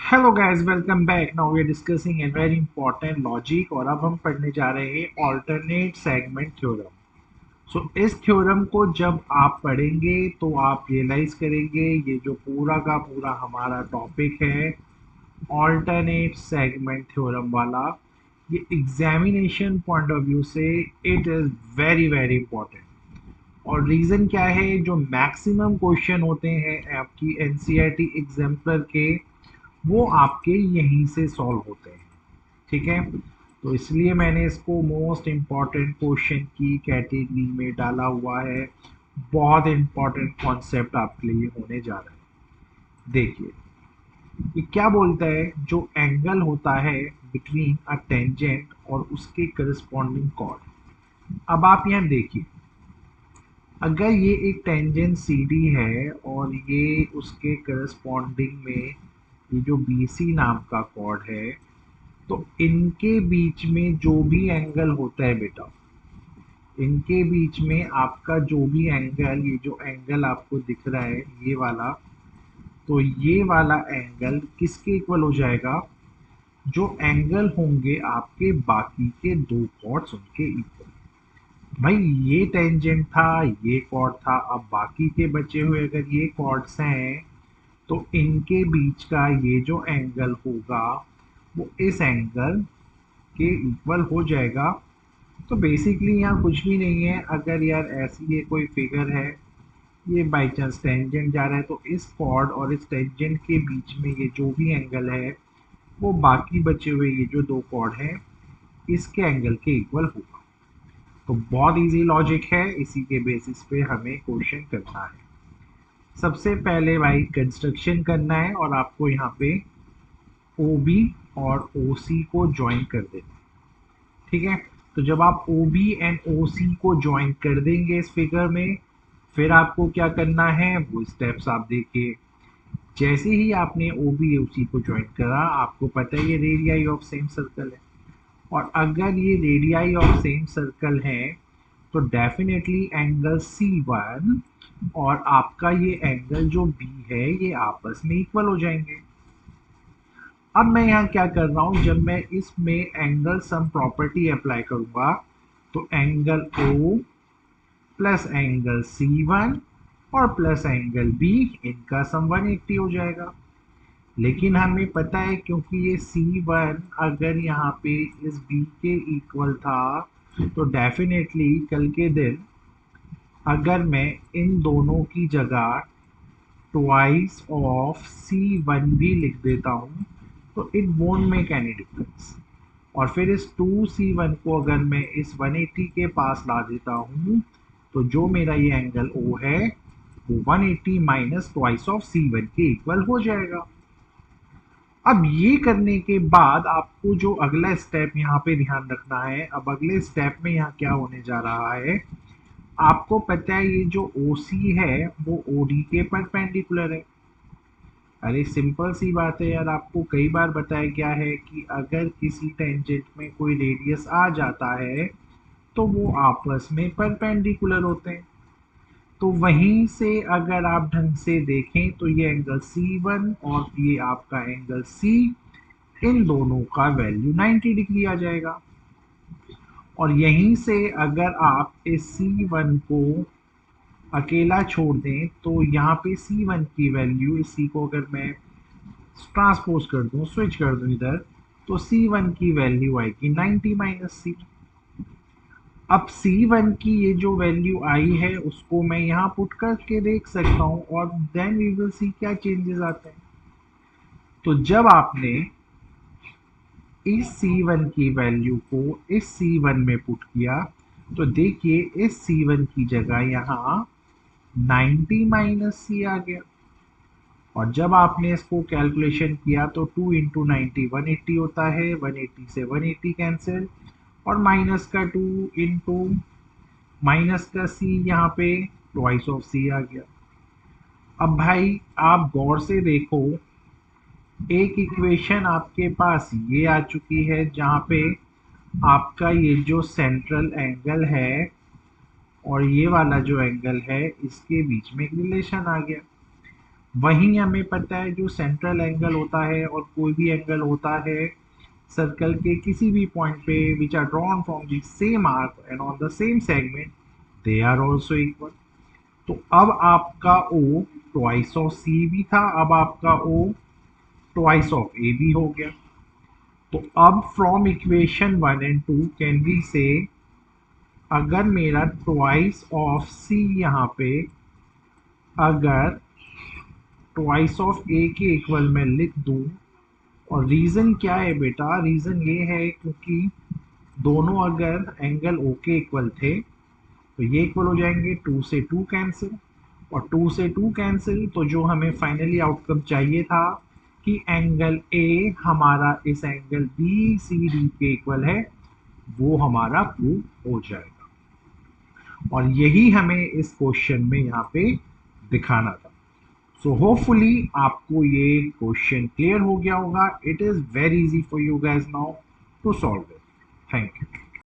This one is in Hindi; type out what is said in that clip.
Hello guys, welcome back. Now we are discussing a very important logic और अब हम पढ़ने जा रहे हैं ऑल्टरनेट सेगमेंट थ्योरम। सो इस थ्योरम को जब आप पढ़ेंगे तो आप रियलाइज करेंगे ये जो पूरा का पूरा हमारा टॉपिक है ऑल्टरनेट सेगमेंट थ्योरम वाला, ये एग्जामिनेशन पॉइंट ऑफ व्यू से it is very very important. और रीज़न क्या है, जो मैक्सिमम क्वेश्चन होते हैं आपकी एनसीईआरटी एग्जाम्पलर के, वो आपके यहीं से सॉल्व होते हैं। ठीक है, तो इसलिए मैंने इसको मोस्ट इम्पॉर्टेंट क्वेश्चन की कैटेगरी में डाला हुआ है। बहुत इम्पॉर्टेंट कॉन्सेप्ट आपके लिए होने जा रहा है। देखिए, ये क्या बोलता है, जो एंगल होता है बिटवीन अ टेंजेंट और उसके करस्पॉन्डिंग कॉर्ड। अब आप यहाँ देखिए, अगर ये एक टेंजेंट सी डी है और ये उसके करस्पॉन्डिंग में ये जो बी सी नाम का कॉर्ड है, तो इनके बीच में जो भी एंगल होता है बेटा, इनके बीच में आपका जो भी एंगल, ये जो एंगल आपको दिख रहा है ये वाला, तो ये वाला एंगल किसके इक्वल हो जाएगा? जो एंगल होंगे आपके बाकी के दो कॉर्ड्स उनके इक्वल। भाई ये टेंजेंट था, ये कॉर्ड था, अब बाकी के बचे हुए अगर ये कॉर्ड्स हैं तो इनके बीच का ये जो एंगल होगा वो इस एंगल के इक्वल हो जाएगा। तो बेसिकली यहाँ कुछ भी नहीं है। अगर यार ऐसी ये कोई फिगर है, ये बाई चांस टेंजेंट जा रहा है, तो इस कॉर्ड और इस टेंजेंट के बीच में ये जो भी एंगल है वो बाकी बचे हुए ये जो दो कॉर्ड हैं इसके एंगल के इक्वल होगा। तो बहुत इजी लॉजिक है, इसी के बेसिस पे हमें क्वेश्चन करना है। सबसे पहले भाई कंस्ट्रक्शन करना है और आपको यहाँ पे ओ बी और ओ सी को ज्वाइन कर देना है। ठीक है, तो जब आप ओ बी एंड ओ सी को ज्वाइन कर देंगे इस फिगर में, फिर आपको क्या करना है वो स्टेप्स आप देखिए। जैसे ही आपने ओ बी ओ सी को ज्वाइन करा, आपको पता है ये रेडियाई ऑफ सेम सर्कल है, और अगर ये रेडियाई ऑफ सेम सर्कल है तो डेफिनेटली एंगल सी वन और आपका ये एंगल जो बी है ये आपस में इक्वल हो जाएंगे। अब मैं यहाँ क्या कर रहा हूँ, जब मैं इसमें एंगल सम प्रॉपर्टी अप्लाई करूंगा तो angle O plus angle C one और प्लस एंगल बी, इनका सम 180 हो जाएगा। लेकिन हमें पता है क्योंकि ये सी वन अगर यहाँ पे इस बी के इक्वल था, तो डेफिनेटली कल के दिन अगर मैं इन दोनों की जगह ट्वाइस ऑफ सी वन भी लिख देता हूँ तो it won't make any difference. और फिर इस 2C1 को अगर मैं इस 180 के पास ला देता हूँ तो जो मेरा ये एंगल O है वो 180 माइनस ट्वाइस ऑफ C1 के इक्वल हो जाएगा। अब ये करने के बाद आपको जो अगला स्टेप यहाँ पे ध्यान रखना है, अब अगले स्टेप में यहाँ क्या होने जा रहा है, आपको पता है ये जो OC है वो OD के परपेंडिकुलर है। अरे सिंपल सी बात है यार, आपको कई बार बताया गया है कि अगर किसी टेंजेंट में कोई रेडियस आ जाता है तो वो आपस में परपेंडिकुलर होते हैं। तो वहीं से अगर आप ढंग से देखें तो ये एंगल C1 और ये आपका एंगल C, इन दोनों का वैल्यू 90 डिग्री आ जाएगा। और यहीं से अगर आप इस C1 को अकेला छोड़ दें तो यहाँ पे C1 की वैल्यू, इसी को अगर मैं ट्रांसपोज कर दूं, स्विच कर दूं इधर, तो C1 की वैल्यू आएगी 90 माइनस सी। अब C1 की ये जो वैल्यू आई है उसको मैं यहाँ पुट करके देख सकता हूँ और देन वी विल सी क्या चेंजेस आते हैं। तो जब आपने इस C1 की वैल्यू को इस C1 में पुट किया तो देखिए इस C1 की जगह यहाँ 90 माइनस सी आ गया। और जब आपने इसको कैलकुलेशन किया तो 2 इंटू 90 180 होता है, 180 से 180 कैंसिल, और माइनस का 2 इंटू माइनस का सी, यहाँ पे ट्वाइस ऑफ सी आ गया। अब भाई आप गौर से देखो, एक इक्वेशन आपके पास ये आ चुकी है जहाँ पे आपका ये जो सेंट्रल एंगल है और ये वाला जो एंगल है इसके बीच में एक रिलेशन आ गया। वहीं हमें पता है जो सेंट्रल एंगल होता है और कोई भी एंगल होता है सर्कल के किसी भी पॉइंट पे which are drawn from the same arc and on the same segment, they are also equal. तो अब आपका O ट्वाइस ऑफ सी भी था, अब आपका O ट्वाइस ऑफ ए भी हो गया। तो अब from equation 1 and 2 can we say अगर मेरा ट्वाइस ऑफ सी यहाँ पे अगर ट्वाइस ऑफ ए के इक्वल मैं लिख दूं, और रीज़न क्या है बेटा, रीज़न ये है क्योंकि दोनों अगर एंगल ओ के इक्वल थे तो ये इक्वल हो जाएंगे, 2 से 2 कैंसिल, और 2 से 2 कैंसिल, तो जो हमें फाइनली आउटकम चाहिए था कि एंगल ए हमारा इस एंगल बी सी डी के इक्वल है, वो हमारा प्रूव हो जाएगा। और यही हमें इस क्वेश्चन में यहाँ पे दिखाना था। सो होपफुली आपको ये क्वेश्चन क्लियर हो गया होगा। It is very easy for you guys now to solve it. Thank you.